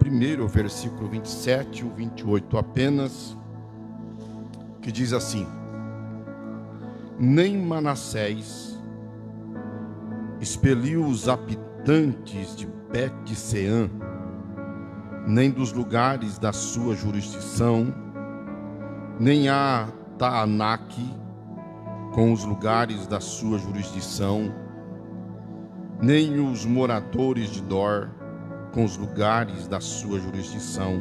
1, versículo 27 e o 28 apenas, que diz assim: nem Manassés expeliu os habitantes de Bet-Seã, nem dos lugares da sua jurisdição, nem a Taanaque com os lugares da sua jurisdição, nem os moradores de Dor com os lugares da sua jurisdição,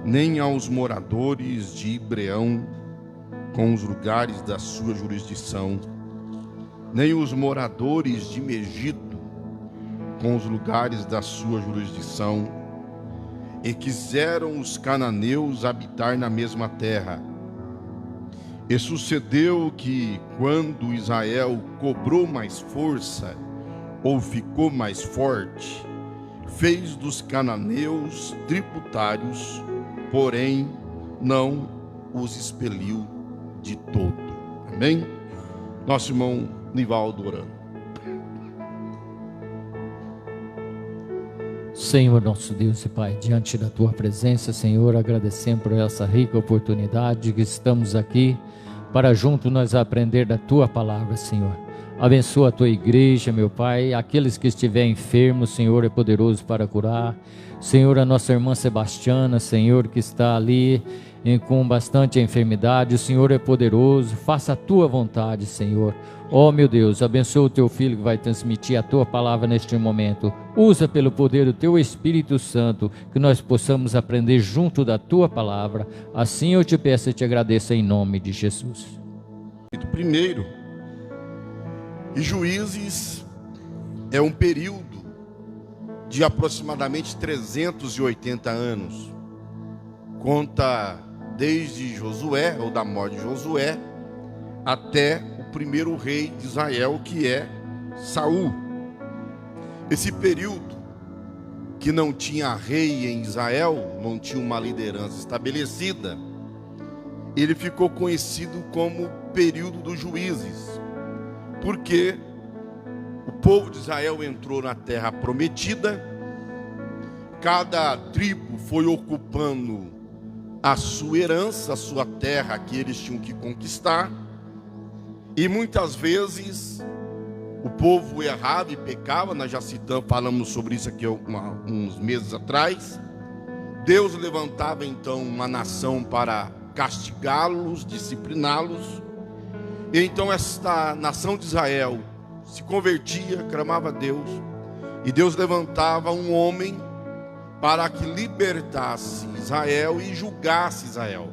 nem aos moradores de Ibreão com os lugares da sua jurisdição, nem os moradores de Megiddo com os lugares da sua jurisdição. E quiseram os cananeus habitar na mesma terra. E sucedeu que, quando Israel cobrou mais força, ou ficou mais forte, fez dos cananeus tributários, porém não os expeliu de todo. Amém? Nosso irmão Nivaldo orando. Senhor nosso Deus e Pai, diante da Tua presença, Senhor, agradecemos por essa rica oportunidade que estamos aqui para junto nós aprender da Tua palavra, Senhor. Abençoa a Tua igreja, meu Pai, aqueles que estiverem enfermos, Senhor, é poderoso para curar. Senhor, a nossa irmã Sebastiana, Senhor, que está ali com bastante enfermidade, o Senhor é poderoso, faça a Tua vontade, Senhor. Oh meu Deus, abençoa o Teu Filho que vai transmitir a Tua palavra neste momento. Usa pelo poder do Teu Espírito Santo, que nós possamos aprender junto da Tua palavra. Assim eu te peço e te agradeço em nome de Jesus. Primeiro, e Juízes é um período de aproximadamente 380 anos. Conta desde Josué, ou da morte de Josué, até o primeiro rei de Israel, que é Saul. Esse período que não tinha rei em Israel, não tinha uma liderança estabelecida, ele ficou conhecido como período dos juízes, porque o povo de Israel entrou na terra prometida, cada tribo foi ocupando a sua herança, a sua terra que eles tinham que conquistar, e muitas vezes o povo errava e pecava. Nós já falamos sobre isso aqui uns meses atrás. Deus levantava então uma nação para castigá-los, discipliná-los. E então esta nação de Israel se convertia, clamava a Deus, e Deus levantava um homem para que libertasse Israel e julgasse Israel.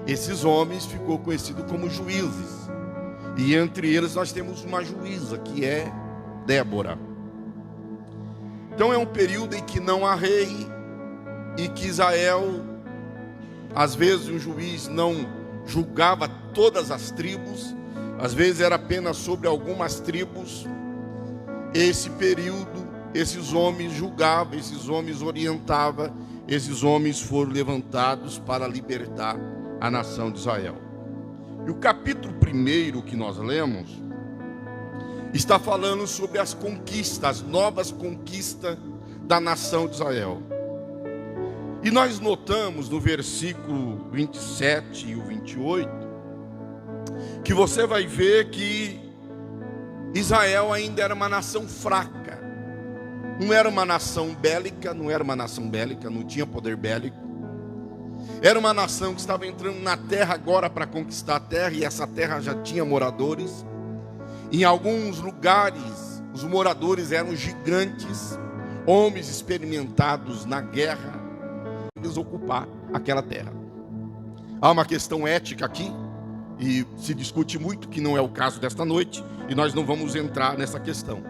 Esses homens ficou conhecido como juízes, e entre eles nós temos uma juíza, que é Débora. Então é um período em que não há rei, e que Israel, às vezes um juiz não julgava todas as tribos, às vezes era apenas sobre algumas tribos. Esse período, esses homens julgavam, esses homens orientavam, esses homens foram levantados para libertar a nação de Israel. E o capítulo 1 que nós lemos está falando sobre as conquistas, as novas conquistas da nação de Israel. E nós notamos no versículo 27 e o 28, que você vai ver que Israel ainda era uma nação fraca. Não era uma nação bélica, não tinha poder bélico. Era uma nação que estava entrando na terra agora para conquistar a terra, e essa terra já tinha moradores. Em alguns lugares, os moradores eram gigantes, homens experimentados na guerra, eles ocupar aquela terra. Há uma questão ética aqui, e se discute muito, que não é o caso desta noite, e nós não vamos entrar nessa questão.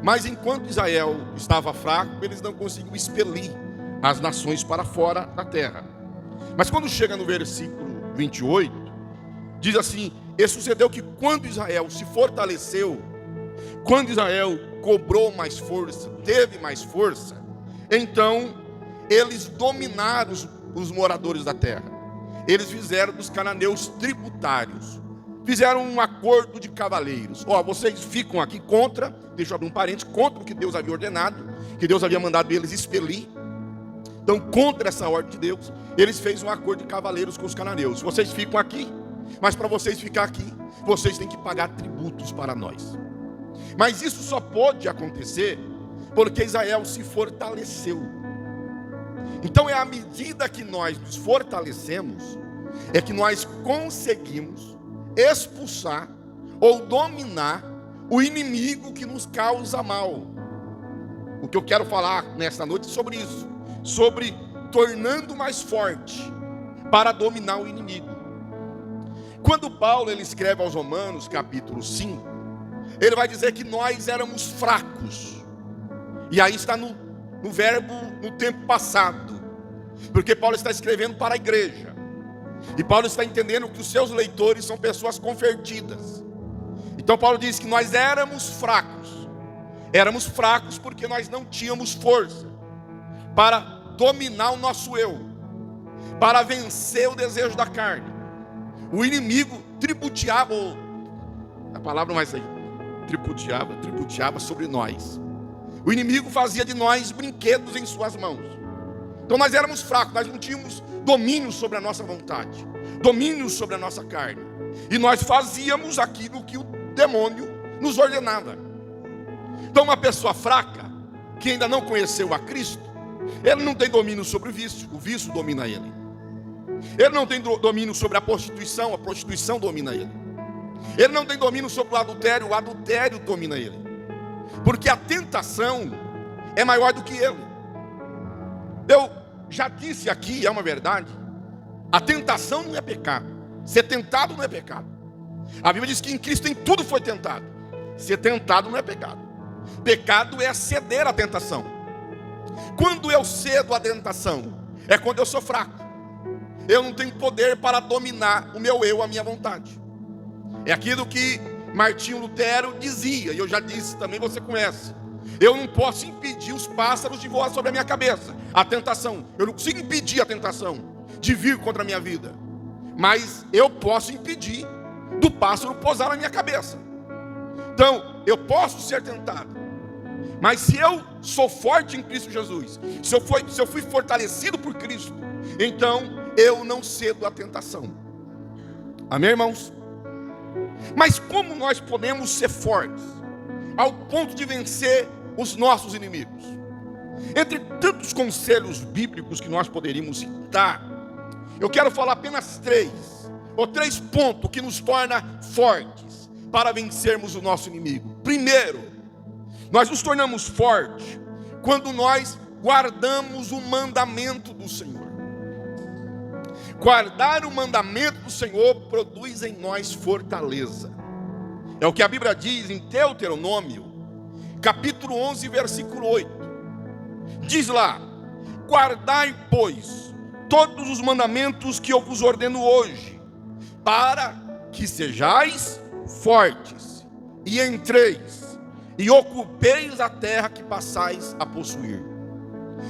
Mas enquanto Israel estava fraco, eles não conseguiam expelir as nações para fora da terra. Mas quando chega no versículo 28, diz assim: e sucedeu que quando Israel se fortaleceu, quando Israel cobrou mais força, teve mais força, então eles dominaram os moradores da terra. Eles fizeram dos cananeus tributários, fizeram um acordo de cavaleiros. Vocês ficam aqui contra, deixa eu abrir um parênteses, contra o que Deus havia ordenado, que Deus havia mandado eles expelir. Então, contra essa ordem de Deus, eles fez um acordo de cavaleiros com os cananeus. Vocês ficam aqui, mas para vocês ficar aqui, vocês têm que pagar tributos para nós. Mas isso só pode acontecer porque Israel se fortaleceu. Então é à medida que nós nos fortalecemos, é que nós conseguimos expulsar ou dominar o inimigo que nos causa mal. O que eu quero falar nesta noite é sobre isso, sobre tornando mais forte para dominar o inimigo. Quando Paulo ele escreve aos Romanos, capítulo 5, ele vai dizer que nós éramos fracos. E aí está no verbo no tempo passado, porque Paulo está escrevendo para a igreja. E Paulo está entendendo que os seus leitores são pessoas convertidas. Então Paulo diz que nós éramos fracos. Éramos fracos porque nós não tínhamos força para dominar o nosso eu, para vencer o desejo da carne. O inimigo tripudiava, a palavra não vai sair, tripudiava sobre nós. O inimigo fazia de nós brinquedos em suas mãos. Então nós éramos fracos, nós não tínhamos domínio sobre a nossa vontade, domínio sobre a nossa carne. E nós fazíamos aquilo que o demônio nos ordenava. Então uma pessoa fraca, que ainda não conheceu a Cristo, ele não tem domínio sobre o vício domina ele. Ele não tem domínio sobre a prostituição domina ele. Ele não tem domínio sobre o adultério domina ele. Porque a tentação é maior do que ele. Eu já disse aqui, é uma verdade, a tentação não é pecado. Ser tentado não é pecado. A Bíblia diz que em Cristo em tudo foi tentado. Ser tentado não é pecado. Pecado é ceder à tentação. Quando eu cedo à tentação, é quando eu sou fraco. Eu não tenho poder para dominar o meu eu, a minha vontade. É aquilo que Martinho Lutero dizia, e eu já disse também, você conhece. Eu não posso impedir os pássaros de voar sobre a minha cabeça. A tentação, eu não consigo impedir a tentação de vir contra a minha vida. Mas eu posso impedir do pássaro pousar na minha cabeça. Então, eu posso ser tentado. Mas se eu sou forte em Cristo Jesus, se eu fui fortalecido por Cristo, então eu não cedo à tentação. Amém, irmãos? Mas como nós podemos ser fortes ao ponto de vencer os nossos inimigos? Entre tantos conselhos bíblicos que nós poderíamos citar, eu quero falar apenas três pontos que nos torna fortes para vencermos o nosso inimigo. Primeiro, nós nos tornamos fortes quando nós guardamos o mandamento do Senhor. Guardar o mandamento do Senhor produz em nós fortaleza. É o que a Bíblia diz em Deuteronômio, capítulo 11, versículo 8. Diz lá: guardai, pois, todos os mandamentos que eu vos ordeno hoje, para que sejais fortes, e entreis, e ocupeis a terra que passais a possuir.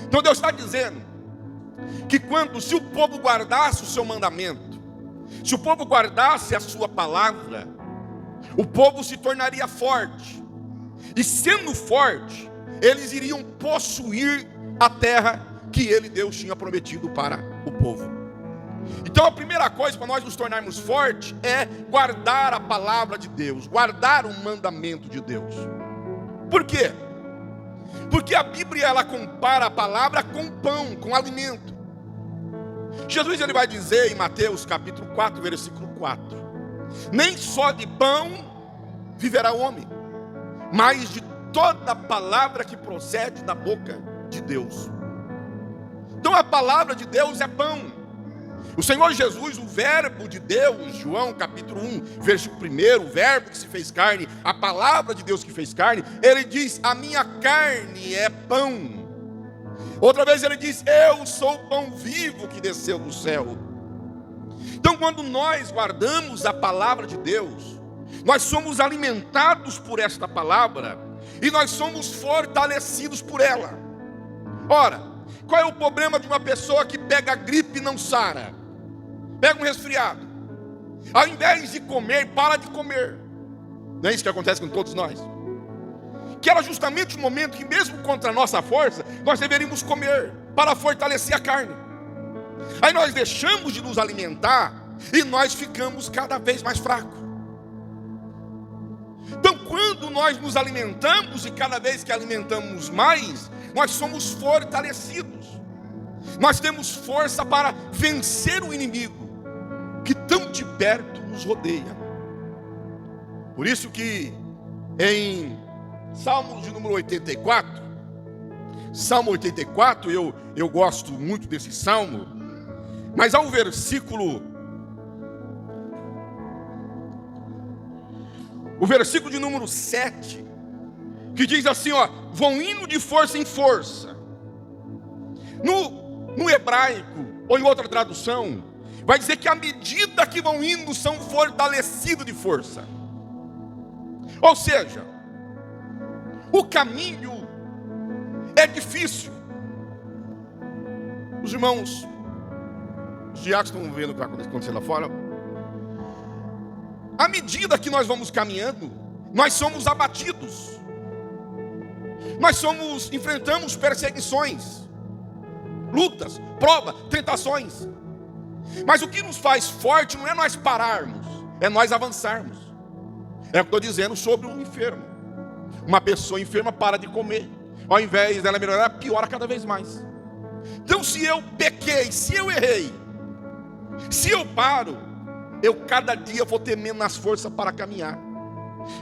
Então Deus está dizendo que se o povo guardasse o seu mandamento, se o povo guardasse a sua palavra, o povo se tornaria forte. E sendo forte, eles iriam possuir a terra que Deus tinha prometido para o povo. Então a primeira coisa para nós nos tornarmos fortes é guardar a palavra de Deus, guardar o mandamento de Deus. Por quê? Porque a Bíblia ela compara a palavra com pão, com alimento. Jesus ele vai dizer em Mateus capítulo 4, versículo 4: nem só de pão viverá o homem, mas de toda palavra que procede da boca de Deus. Então a palavra de Deus é pão. O Senhor Jesus, o verbo de Deus, João capítulo 1, versículo 1, o verbo que se fez carne, a palavra de Deus que fez carne, ele diz: a minha carne é pão. Outra vez ele diz: eu sou o pão vivo que desceu do céu. Então quando nós guardamos a palavra de Deus, nós somos alimentados por esta palavra e nós somos fortalecidos por ela. Ora, qual é o problema de uma pessoa que pega gripe e não sara? Pega um resfriado, ao invés de comer, para de comer. Não é isso que acontece com todos nós? que era justamente o momento que, mesmo contra a nossa força, nós deveríamos comer para fortalecer a carne. Aí nós deixamos de nos alimentar e nós ficamos cada vez mais fracos. Então, quando nós nos alimentamos, e cada vez que alimentamos mais, nós somos fortalecidos. Nós temos força para vencer o inimigo que tão de perto nos rodeia. Por isso que em Salmo de número 84, Salmo 84, eu gosto muito desse salmo, mas há um versículo, o versículo de número 7, que diz assim, ó: vão indo de força em força. No hebraico, ou em outra tradução, vai dizer que à medida que vão indo, são fortalecidos de força. Ou seja, o caminho é difícil. Os irmãos, os diáconos estão vendo o que está acontecendo lá fora. À medida que nós vamos caminhando, nós somos abatidos. Nós enfrentamos perseguições, lutas, provas, tentações. Mas o que nos faz forte não é nós pararmos, é nós avançarmos. É o que estou dizendo sobre um enfermo. Uma pessoa enferma para de comer, ao invés dela melhorar, piora cada vez mais. Então, se eu pequei, se eu errei, se eu paro, eu cada dia vou ter menos força para caminhar.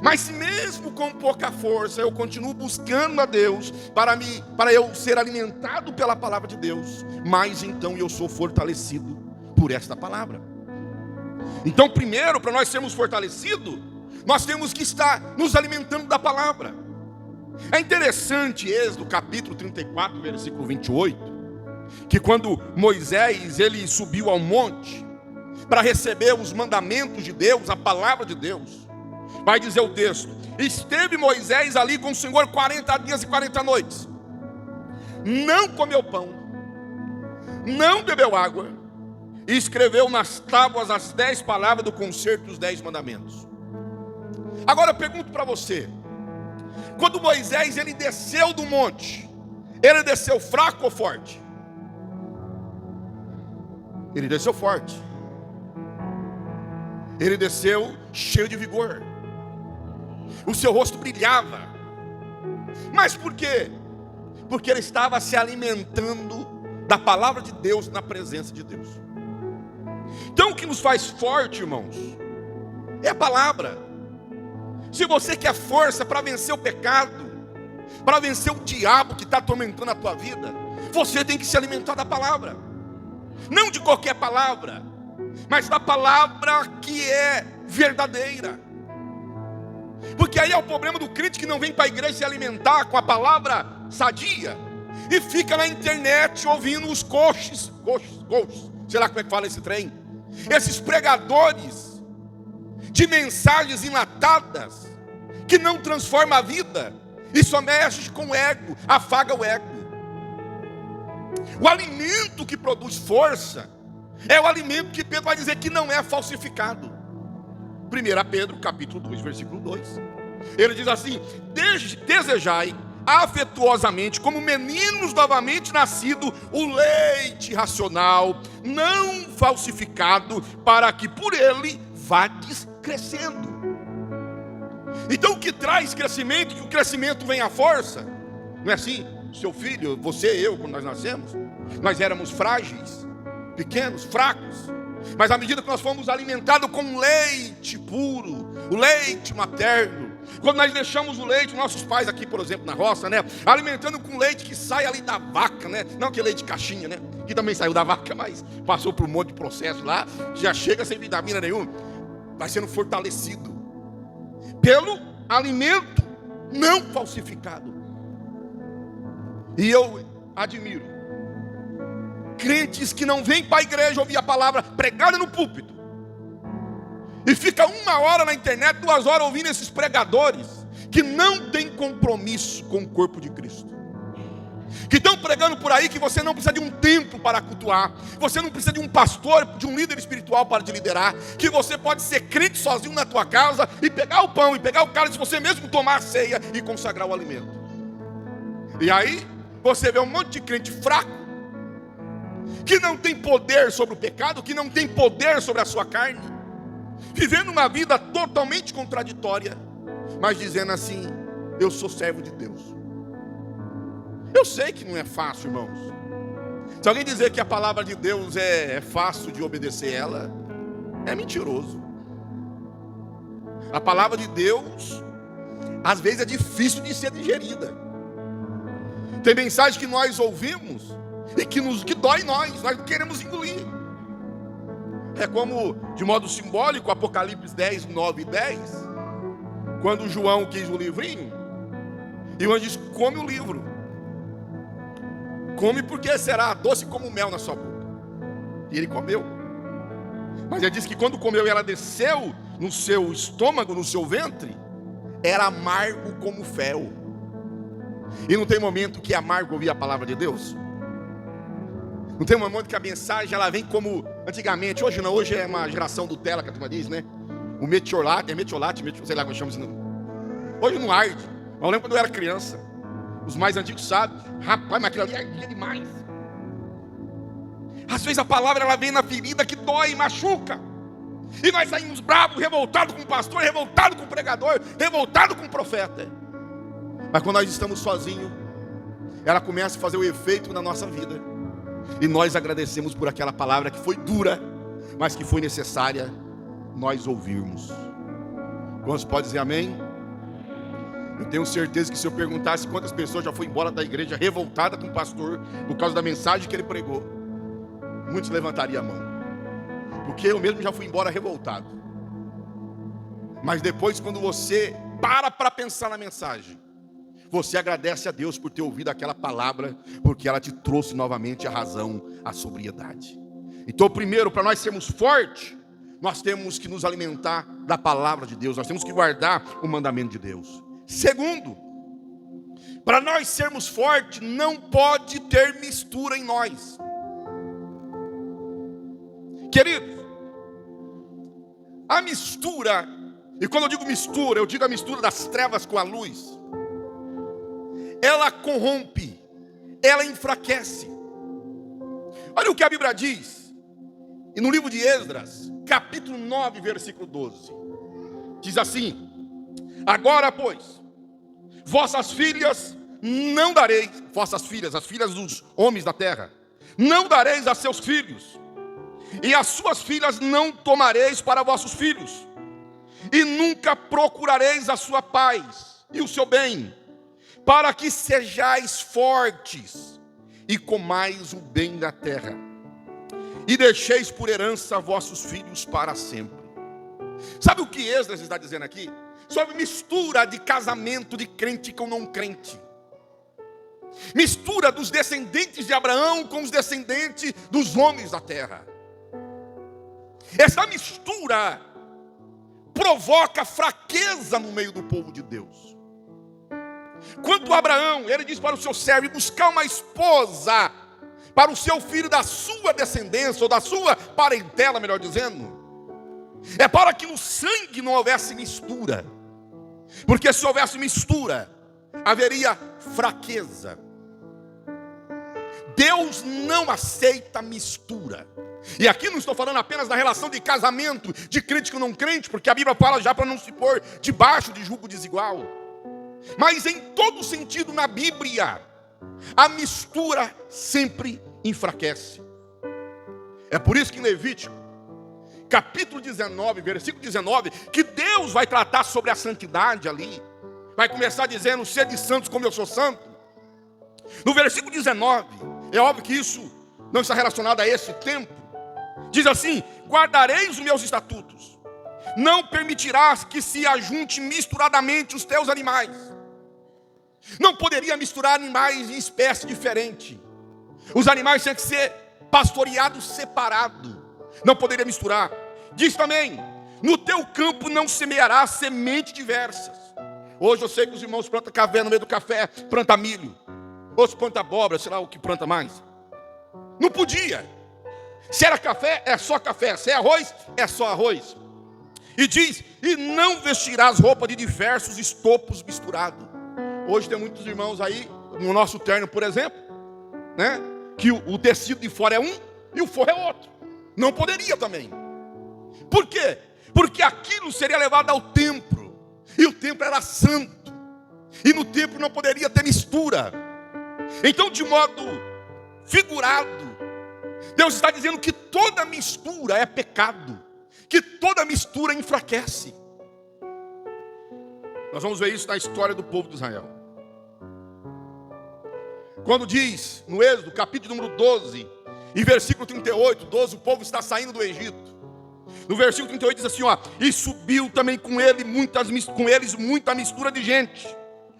Mas mesmo com pouca força, eu continuo buscando a Deus para eu ser alimentado pela palavra de Deus. Mas então eu sou fortalecido por esta palavra. Então, primeiro, para nós sermos fortalecidos, nós temos que estar nos alimentando da palavra. É interessante, Êxodo capítulo 34, versículo 28, que quando Moisés ele subiu ao monte para receber os mandamentos de Deus, a palavra de Deus, vai dizer o texto: esteve Moisés ali com o Senhor 40 dias e 40 noites, não comeu pão, não bebeu água, e escreveu nas tábuas as 10 palavras do concerto dos 10 mandamentos. Agora eu pergunto para você, quando Moisés ele desceu do monte, ele desceu fraco ou forte? Ele desceu forte. Ele desceu cheio de vigor. O seu rosto brilhava. Mas por quê? Porque ele estava se alimentando da palavra de Deus, na presença de Deus. Então o que nos faz forte, irmãos, é a palavra. Se você quer força para vencer o pecado, para vencer o diabo que está atormentando a tua vida, você tem que se alimentar da palavra. Não de qualquer palavra, mas da palavra que é verdadeira. Porque aí é o problema do crente que não vem para a igreja se alimentar com a palavra sadia e fica na internet ouvindo os coaches, sei lá como é que fala esse trem, esses pregadores de mensagens enlatadas que não transforma a vida e só mexe com o ego, afaga o ego. O alimento que produz força é o alimento que Pedro vai dizer que não é falsificado. 1 Pedro capítulo 2, versículo 2. Ele diz assim: desejai afetuosamente, como meninos novamente nascidos, o leite racional, não falsificado, para que por ele vades crescendo. Então o que traz crescimento, que o crescimento vem à força, não é assim? Seu filho, você e eu, quando nós nascemos, nós éramos frágeis, pequenos, fracos. Mas à medida que nós fomos alimentados com leite puro, o leite materno, quando nós deixamos o leite, nossos pais aqui, por exemplo, na roça, né, alimentando com leite que sai ali da vaca, né, não que leite de caixinha, né, que também saiu da vaca, mas passou por um monte de processo lá, já chega sem vitamina nenhuma, vai sendo fortalecido pelo alimento não falsificado. E eu admiro crentes que não vêm para a igreja ouvir a palavra pregada no púlpito e fica 1 hora na internet, 2 horas ouvindo esses pregadores que não têm compromisso com o corpo de Cristo, que estão pregando por aí que você não precisa de um templo para cultuar, você não precisa de um pastor, de um líder espiritual para te liderar, que você pode ser crente sozinho na tua casa e pegar o pão e pegar o cálice, você mesmo tomar a ceia e consagrar o alimento. E aí você vê um monte de crente fraco, que não tem poder sobre o pecado, que não tem poder sobre a sua carne, vivendo uma vida totalmente contraditória, mas dizendo assim: eu sou servo de Deus. Eu sei que não é fácil, irmãos. Se alguém dizer que a palavra de Deus é fácil de obedecer ela, é mentiroso. A palavra de Deus às vezes é difícil de ser digerida. Tem mensagem que nós ouvimos e que dói nós não queremos engolir. É como, de modo simbólico, Apocalipse 10, 9 e 10, quando João quis o livrinho, e o anjo disse: come o livro. Come porque será doce como mel na sua boca. E ele comeu. Mas ele disse que quando comeu e ela desceu no seu estômago, no seu ventre, era amargo como fel. E não tem momento que é amargo ouvir a palavra de Deus? Não tem momento que a mensagem ela vem como antigamente. Hoje não, hoje é uma geração do tela, que a turma diz, né? O metiolate, sei lá como chama isso. Hoje não arde. Mas eu lembro quando eu era criança. Os mais antigos sabem. Rapaz, mas aquilo ali ardia demais. Às vezes a palavra ela vem na ferida que dói, machuca. E nós saímos bravos, revoltados com o pastor, revoltados com o pregador, revoltados com o profeta. Mas quando nós estamos sozinhos, ela começa a fazer o efeito na nossa vida. E nós agradecemos por aquela palavra que foi dura, mas que foi necessária nós ouvirmos. Quantos podem dizer amém? Eu tenho certeza que se eu perguntasse quantas pessoas já foram embora da igreja revoltada com o pastor por causa da mensagem que ele pregou, muitos levantariam a mão. Porque eu mesmo já fui embora revoltado. Mas depois, quando você para pensar na mensagem, você agradece a Deus por ter ouvido aquela palavra, porque ela te trouxe novamente a razão, a sobriedade. Então, primeiro, para nós sermos fortes, nós temos que nos alimentar da palavra de Deus, nós temos que guardar o mandamento de Deus. Segundo, para nós sermos fortes, não pode ter mistura em nós. Queridos, a mistura, e quando eu digo mistura, eu digo a mistura das trevas com a luz. Ela corrompe, ela enfraquece. Olha o que a Bíblia diz, e no livro de Esdras, capítulo 9, versículo 12, diz assim: agora, pois, vossas filhas não dareis, vossas filhas, as filhas dos homens da terra, não dareis a seus filhos, e as suas filhas não tomareis para vossos filhos, e nunca procurareis a sua paz e o seu bem, para que sejais fortes e comais o bem da terra, e deixeis por herança vossos filhos para sempre. Sabe o que Esdras está dizendo aqui? Sobre mistura de casamento de crente com não crente. Mistura dos descendentes de Abraão com os descendentes dos homens da terra. Essa mistura provoca fraqueza no meio do povo de Deus. Quanto a Abraão, ele diz para o seu servo buscar uma esposa para o seu filho da sua descendência, ou da sua parentela, melhor dizendo. É para que no sangue não houvesse mistura. Porque se houvesse mistura, haveria fraqueza. Deus não aceita mistura. E aqui não estou falando apenas da relação de casamento de crente com não crente, porque a Bíblia fala já para não se pôr debaixo de jugo desigual. Mas em todo sentido na Bíblia, a mistura sempre enfraquece. É por isso que em Levítico, capítulo 19, versículo 19, que Deus vai tratar sobre a santidade ali. Vai começar dizendo: sede santos como eu sou santo. No versículo 19, é óbvio que isso não está relacionado a esse tempo. Diz assim: guardareis os meus estatutos, não permitirás que se ajunte misturadamente os teus animais. Não poderia misturar animais em espécie diferente. Os animais tinham que ser pastoreados separado. Não poderia misturar. Diz também: no teu campo não semearás semente diversas. Hoje eu sei que os irmãos plantam café no meio do café, plantam milho. ou se planta abóbora, sei lá o que planta mais. Não podia. Se era café, é só café. Se é arroz, é só arroz. E diz, e não vestirás roupa de diversos estopos misturados. Hoje tem muitos irmãos aí, no nosso terno, por exemplo, né? Que o tecido de fora é um e o forro é outro. Não poderia também. Por quê? Porque aquilo seria levado ao templo. E o templo era santo. E no templo não poderia ter mistura. Então, de modo figurado, Deus está dizendo que toda mistura é pecado. Que toda mistura enfraquece. Nós vamos ver isso na história do povo de Israel. Quando diz, no Êxodo, capítulo número 12, e versículo 38, 12, o povo está saindo do Egito. No versículo 38 diz assim, ó, e subiu também com eles muita mistura de gente.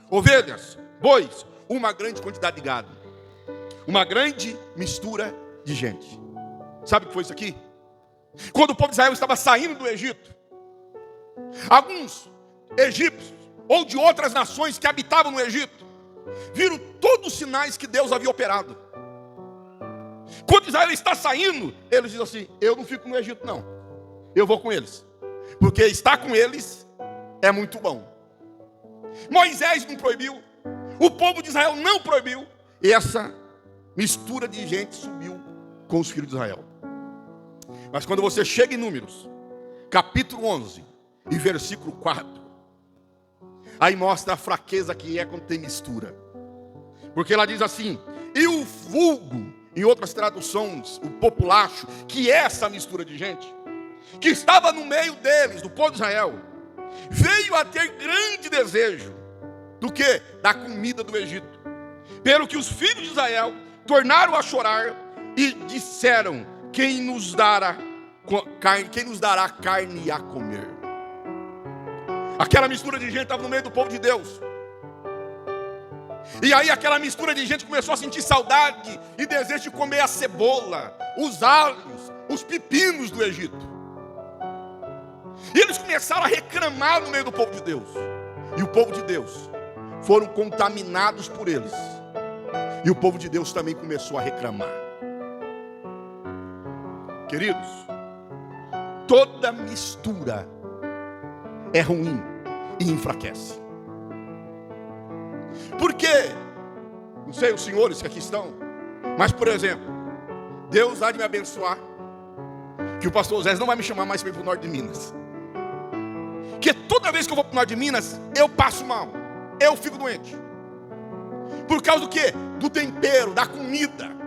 Ovelhas, bois, uma grande quantidade de gado. Uma grande mistura de gente. Sabe o que foi isso aqui? Quando o povo de Israel estava saindo do Egito, alguns egípcios, ou de outras nações que habitavam no Egito, viram todos os sinais que Deus havia operado. Quando Israel está saindo, eles dizem assim, eu não fico no Egito não, eu vou com eles, porque estar com eles é muito bom. Moisés não proibiu, o povo de Israel não proibiu, e essa mistura de gente subiu com os filhos de Israel. Mas quando você chega em Números, capítulo 11 e versículo 4, aí mostra a fraqueza que é quando tem mistura. Porque ela diz assim, e o vulgo, em outras traduções, o populacho, que é essa mistura de gente, que estava no meio deles, do povo de Israel, veio a ter grande desejo, do que? Da comida do Egito. Pelo que os filhos de Israel tornaram a chorar e disseram, quem nos dará carne a comer? Aquela mistura de gente estava no meio do povo de Deus. E aí aquela mistura de gente começou a sentir saudade e desejo de comer a cebola, os alhos, os pepinos do Egito. E eles começaram a reclamar no meio do povo de Deus. E o povo de Deus foram contaminados por eles. E o povo de Deus também começou a reclamar. Queridos, toda mistura é ruim e enfraquece. Por quê? Não sei os senhores que aqui estão, mas por exemplo, Deus há de me abençoar, que o pastor Zé não vai me chamar mais para ir para o norte de Minas. Porque toda vez que eu vou para o norte de Minas, eu passo mal, eu fico doente. Por causa do quê? Do tempero, da comida.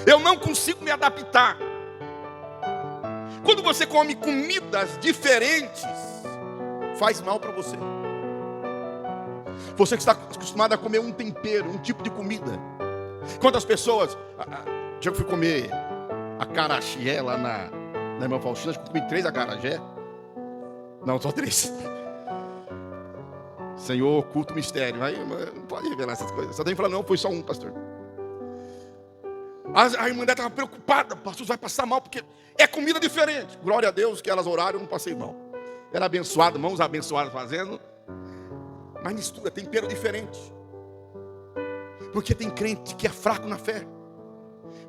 Eu não consigo me adaptar. Quando você come comidas diferentes, faz mal para você. Você que está acostumado a comer um tempero, um tipo de comida. Quantas pessoas... Já fui comer acarajé lá na irmã Faustina, acho que eu comi 3 acarajé. Não, só 3. Senhor, culto mistério. Aí não pode revelar essas coisas. Só tem que falar, não, foi só um, pastor. A irmã dela estava preocupada, pastor, vai passar mal, porque é comida diferente. Glória a Deus que elas oraram, eu não passei mal. Era abençoado, mãos abençoadas fazendo. Mas mistura, tempero diferente. Porque tem crente que é fraco na fé.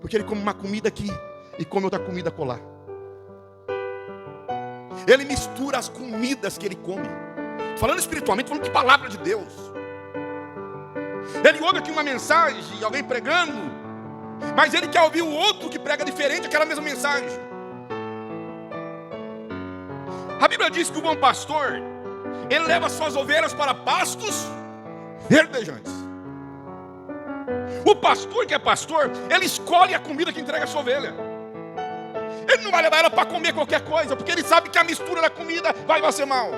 Porque ele come uma comida aqui e come outra comida acolá. Ele mistura as comidas que ele come. Falando espiritualmente, falando de palavra de Deus. Ele ouve aqui uma mensagem, alguém pregando, mas ele quer ouvir o outro que prega diferente aquela mesma mensagem. A Bíblia diz que o bom pastor, ele leva suas ovelhas para pastos verdejantes. O pastor que é pastor, ele escolhe a comida que entrega a sua ovelha. Ele não vai levar ela para comer qualquer coisa, porque ele sabe que a mistura da comida vai fazer mal.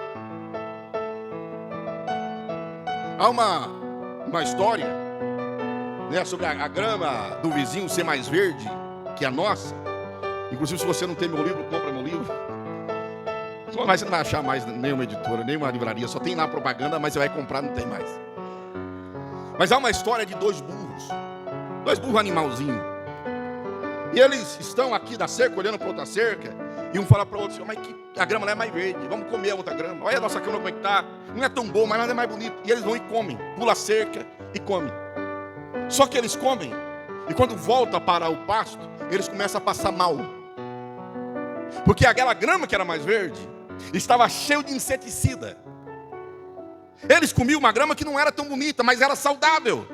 Há uma história, né, sobre a grama do vizinho ser mais verde que a nossa. Inclusive, se você não tem meu livro, compra meu livro. Mas você não vai achar mais nenhuma editora, nenhuma livraria. Só tem lá propaganda, mas você vai comprar, não tem mais. Mas há uma história de 2 burros. 2 burros animalzinhos. E eles estão aqui da cerca, olhando para outra cerca. E um fala para o outro, mas a grama lá é mais verde, vamos comer a outra grama. Olha a nossa grama como é que está. Não é tão boa, mas nada é mais bonito. E eles vão e comem, pula a cerca e comem. Só que eles comem, e quando volta para o pasto, eles começam a passar mal. Porque aquela grama que era mais verde, estava cheio de inseticida. Eles comiam uma grama que não era tão bonita, mas era saudável.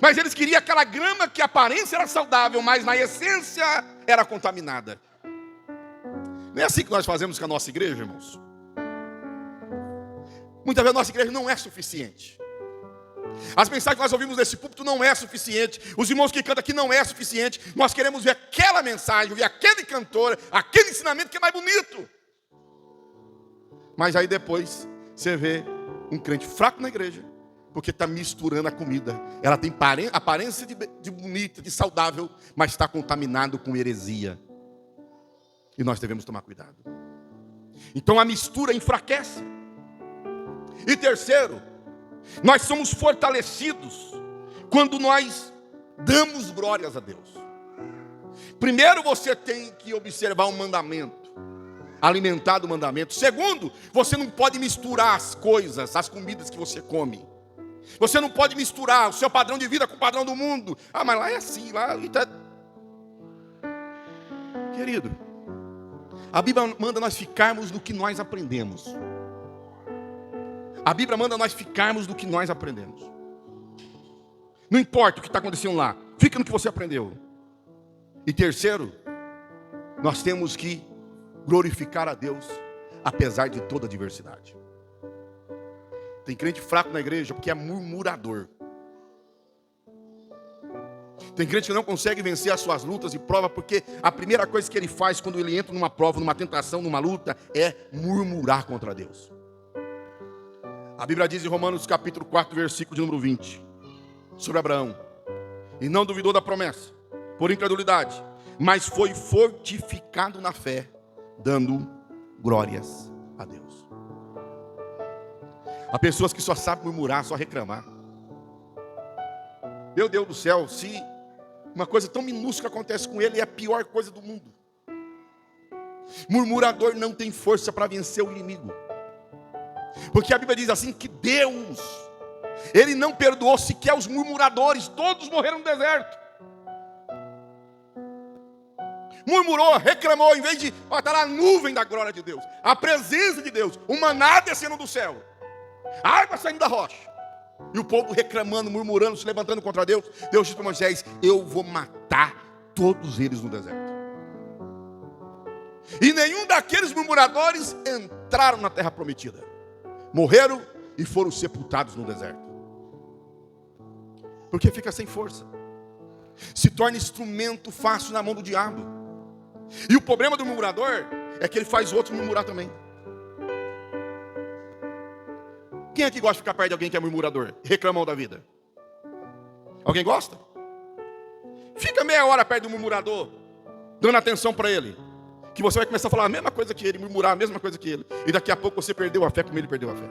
Mas eles queriam aquela grama que a aparência era saudável, mas na essência era contaminada. Não é assim que nós fazemos com a nossa igreja, irmãos? Muitas vezes a nossa igreja não é suficiente. As mensagens que nós ouvimos nesse púlpito não é suficiente. Os irmãos que cantam aqui não é suficiente. Nós queremos ver aquela mensagem, ver aquele cantor, aquele ensinamento que é mais bonito. Mas aí depois você vê um crente fraco na igreja, porque está misturando a comida. Ela tem aparência de bonita, de saudável, mas está contaminado com heresia. E nós devemos tomar cuidado. Então a mistura enfraquece. E terceiro, nós somos fortalecidos quando nós damos glórias a Deus. Primeiro você tem que observar o mandamento, alimentar do mandamento. Segundo, você não pode misturar as coisas, as comidas que você come. Você não pode misturar o seu padrão de vida com o padrão do mundo. Ah, mas lá é assim, lá tá... Querido, a Bíblia manda nós ficarmos no que nós aprendemos. A Bíblia manda nós ficarmos no que nós aprendemos. Não importa o que está acontecendo lá, fica no que você aprendeu. E terceiro, nós temos que glorificar a Deus, apesar de toda a adversidade. Tem crente fraco na igreja porque é murmurador. Tem crente que não consegue vencer as suas lutas e provas porque a primeira coisa que ele faz quando ele entra numa prova, numa tentação, numa luta, é murmurar contra Deus. A Bíblia diz em Romanos capítulo 4, versículo de número 20, sobre Abraão: e não duvidou da promessa, por incredulidade, mas foi fortificado na fé, dando glórias a Deus. Há pessoas que só sabem murmurar, só reclamar. Meu Deus do céu, se uma coisa tão minúscula acontece com ele, é a pior coisa do mundo. Murmurador não tem força para vencer o inimigo. Porque a Bíblia diz assim que Deus, Ele não perdoou sequer os murmuradores, todos morreram no deserto. Murmurou, reclamou, em vez de estar a nuvem da glória de Deus, a presença de Deus, o maná descendo do céu, a água saindo da rocha, e o povo reclamando, murmurando, se levantando contra Deus. Deus disse para Moisés: eu vou matar todos eles no deserto. E nenhum daqueles murmuradores entraram na terra prometida. Morreram e foram sepultados no deserto. Porque fica sem força. Se torna instrumento fácil na mão do diabo. E o problema do murmurador é que ele faz outro murmurar também. Quem aqui gosta de ficar perto de alguém que é murmurador, reclamão da vida? Alguém gosta? Fica meia hora perto do murmurador, dando atenção para ele, que você vai começar a falar a mesma coisa que ele, murmurar a mesma coisa que ele, e daqui a pouco você perdeu a fé como ele perdeu a fé.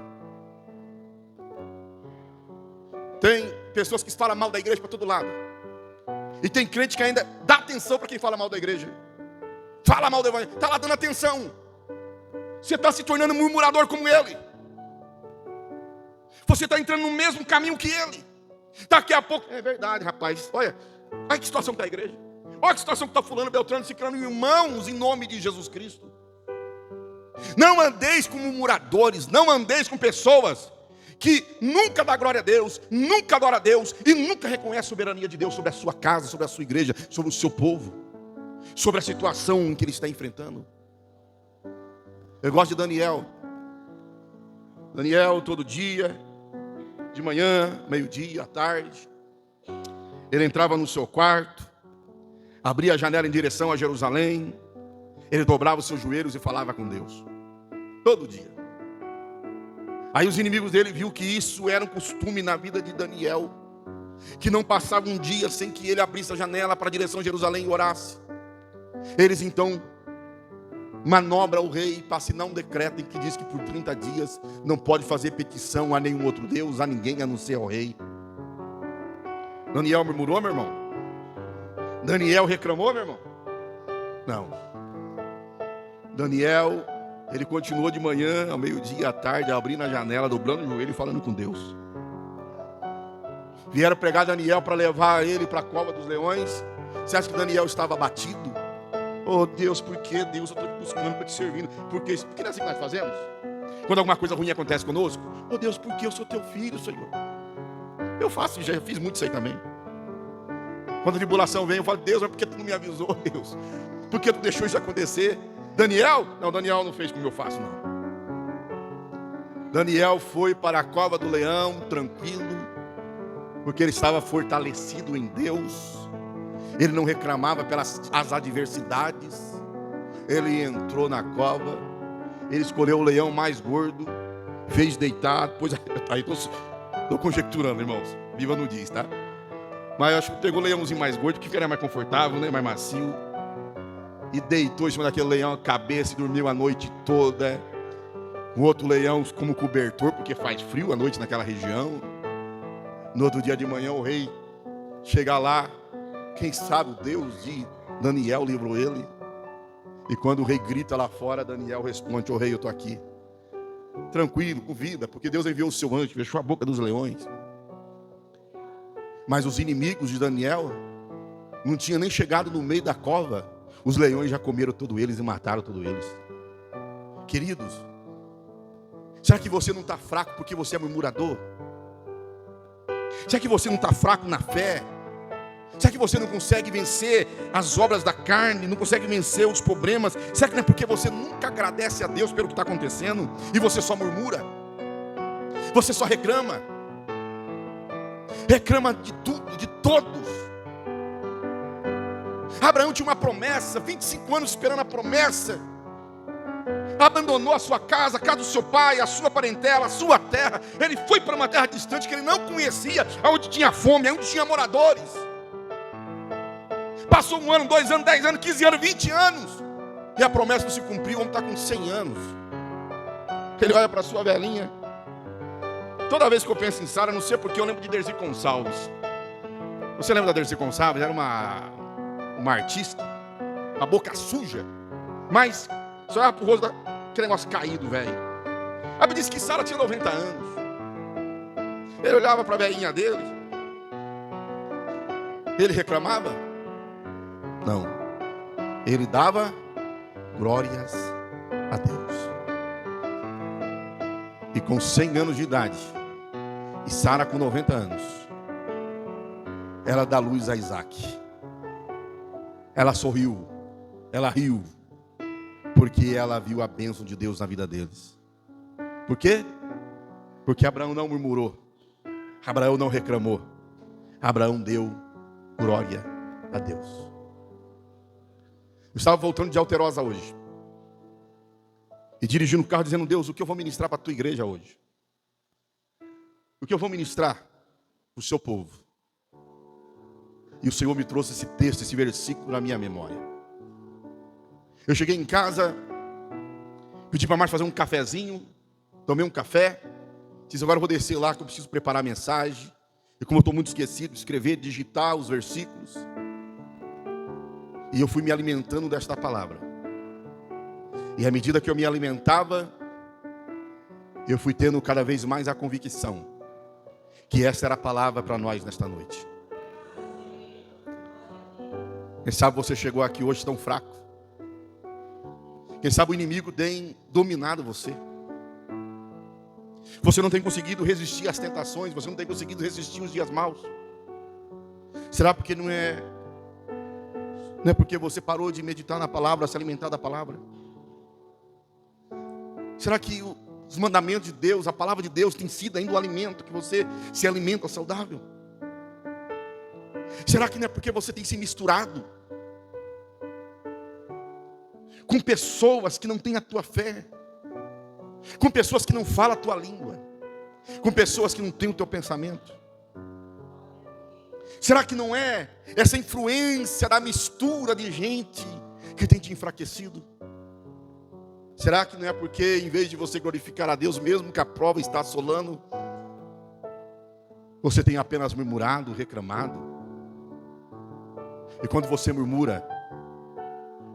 Tem pessoas que falam mal da igreja para todo lado, e tem crente que ainda dá atenção para quem fala mal da igreja. Fala mal do evangelho, está lá dando atenção. Você está se tornando murmurador como ele. Você está entrando no mesmo caminho que ele. Daqui a pouco, é verdade, rapaz, olha que situação que está a igreja. Olha que situação que está fulano, beltrano, ciclano, irmãos, em nome de Jesus Cristo. Não andeis com murmuradores, não andeis com pessoas que nunca dá glória a Deus, nunca adora a Deus e nunca reconhece a soberania de Deus sobre a sua casa, sobre a sua igreja, sobre o seu povo, sobre a situação em que ele está enfrentando. Eu gosto de Daniel. Daniel todo dia, de manhã, meio-dia, à tarde, ele entrava no seu quarto, abria a janela em direção a Jerusalém, ele dobrava os seus joelhos e falava com Deus, todo dia. Aí os inimigos dele viu que isso era um costume na vida de Daniel, que não passava um dia sem que ele abrisse a janela para a direção a Jerusalém e orasse. Eles então manobram o rei para assinar um decreto em que diz que por 30 dias não pode fazer petição a nenhum outro Deus, a ninguém a não ser ao rei. Daniel murmurou, meu irmão? Daniel reclamou, meu irmão? Não. Daniel, ele continuou de manhã, ao meio-dia, à tarde, abrindo a janela, dobrando o joelho e falando com Deus. Vieram pregar Daniel para levar ele para a cova dos leões. Você acha que Daniel estava abatido? Oh Deus, por que Deus? Eu estou te buscando, estou te servindo. Porque não é assim que nós fazemos? Quando alguma coisa ruim acontece conosco, oh Deus, porque eu sou teu filho, Senhor. Eu faço, já fiz muito isso aí também. Quando a tribulação vem, eu falo, Deus, mas por que tu não me avisou, Deus? Por que tu deixou isso acontecer? Daniel? Não, Daniel não fez como eu faço, não. Daniel foi para a cova do leão, tranquilo, porque ele estava fortalecido em Deus. Ele não reclamava pelas as adversidades. Ele entrou na cova. Ele escolheu o leão mais gordo, fez deitar. Depois, aí estou conjecturando, irmãos. Viva no diz, tá? Mas eu acho que pegou o leãozinho mais gordo, que era mais confortável, né? Mais macio. E deitou em cima daquele leão a cabeça e dormiu a noite toda. O outro leão como cobertor, porque faz frio à noite naquela região. No outro dia de manhã o rei chega lá. Quem sabe o Deus de Daniel livrou ele. E quando o rei grita lá fora, Daniel responde: ô rei, eu estou aqui. Tranquilo, com vida, porque Deus enviou o seu anjo, fechou a boca dos leões. Mas os inimigos de Daniel não tinham nem chegado no meio da cova. Os leões já comeram todos eles e mataram todos eles. Queridos, será que você não está fraco porque você é murmurador? Será que você não está fraco na fé? Será que você não consegue vencer as obras da carne? Não consegue vencer os problemas? Será que não é porque você nunca agradece a Deus pelo que está acontecendo? E você só murmura? Você só reclama? Reclama de tudo, de todos. Abraão tinha uma promessa, 25 anos esperando a promessa. Abandonou a sua casa, a casa do seu pai, a sua parentela, a sua terra. Ele foi para uma terra distante que ele não conhecia, onde tinha fome, onde tinha moradores. Passou 1 ano, 2 anos, 10 anos, 15 anos, 20 anos. E a promessa não se cumpriu, o homem está com 100 anos. Ele olha para a sua velhinha. Toda vez que eu penso em Sara, não sei porque eu lembro de Dercy Gonçalves. Você lembra da Dercy Gonçalves? Era uma artista, uma boca suja. Mas, só olhava para o rosto daquele negócio caído, velho. A Bíblia diz que Sara tinha 90 anos. Ele olhava para a velhinha dele. Ele reclamava? Não. Ele dava glórias a Deus. E com 100 anos de idade, e Sara com 90 anos, ela dá luz a Isaac. Ela sorriu, ela riu, porque ela viu a bênção de Deus na vida deles. Por quê? Porque Abraão não murmurou, Abraão não reclamou, Abraão deu glória a Deus. Eu estava voltando de Alterosa hoje, e dirigindo o carro dizendo: Deus, o que eu vou ministrar para a tua igreja hoje? O que eu vou ministrar para o seu povo? E o Senhor me trouxe esse texto, esse versículo na minha memória. Eu cheguei em casa, pedi para a Marta fazer um cafezinho, tomei um café, disse: agora eu vou descer lá que eu preciso preparar a mensagem. E como eu estou muito esquecido, escrever, digitar os versículos. E eu fui me alimentando desta palavra. E à medida que eu me alimentava, eu fui tendo cada vez mais a convicção que essa era a palavra para nós nesta noite. Quem sabe você chegou aqui hoje tão fraco. Quem sabe o inimigo tem dominado você. Você não tem conseguido resistir às tentações. Você não tem conseguido resistir aos dias maus. Será porque não é porque você parou de meditar na palavra, se alimentar da palavra? Será que os mandamentos de Deus, a palavra de Deus tem sido ainda o alimento que você se alimenta saudável? Será que não é porque você tem se misturado com pessoas que não têm a tua fé, com pessoas que não falam a tua língua, com pessoas que não têm o teu pensamento? Será que não é essa influência da mistura de gente que tem te enfraquecido? Será que não é porque em vez de você glorificar a Deus, mesmo que a prova está assolando, você tem apenas murmurado, reclamado? E quando você murmura,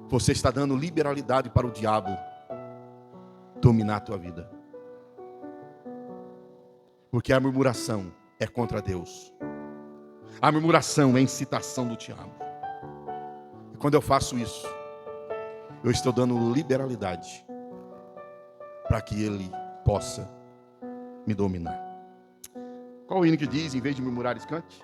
você está dando liberalidade para o diabo dominar a tua vida. Porque a murmuração é contra Deus. A murmuração é a incitação do diabo. E quando eu faço isso, eu estou dando liberalidade para que ele possa me dominar. Qual o hino que diz, em vez de murmurares, cante?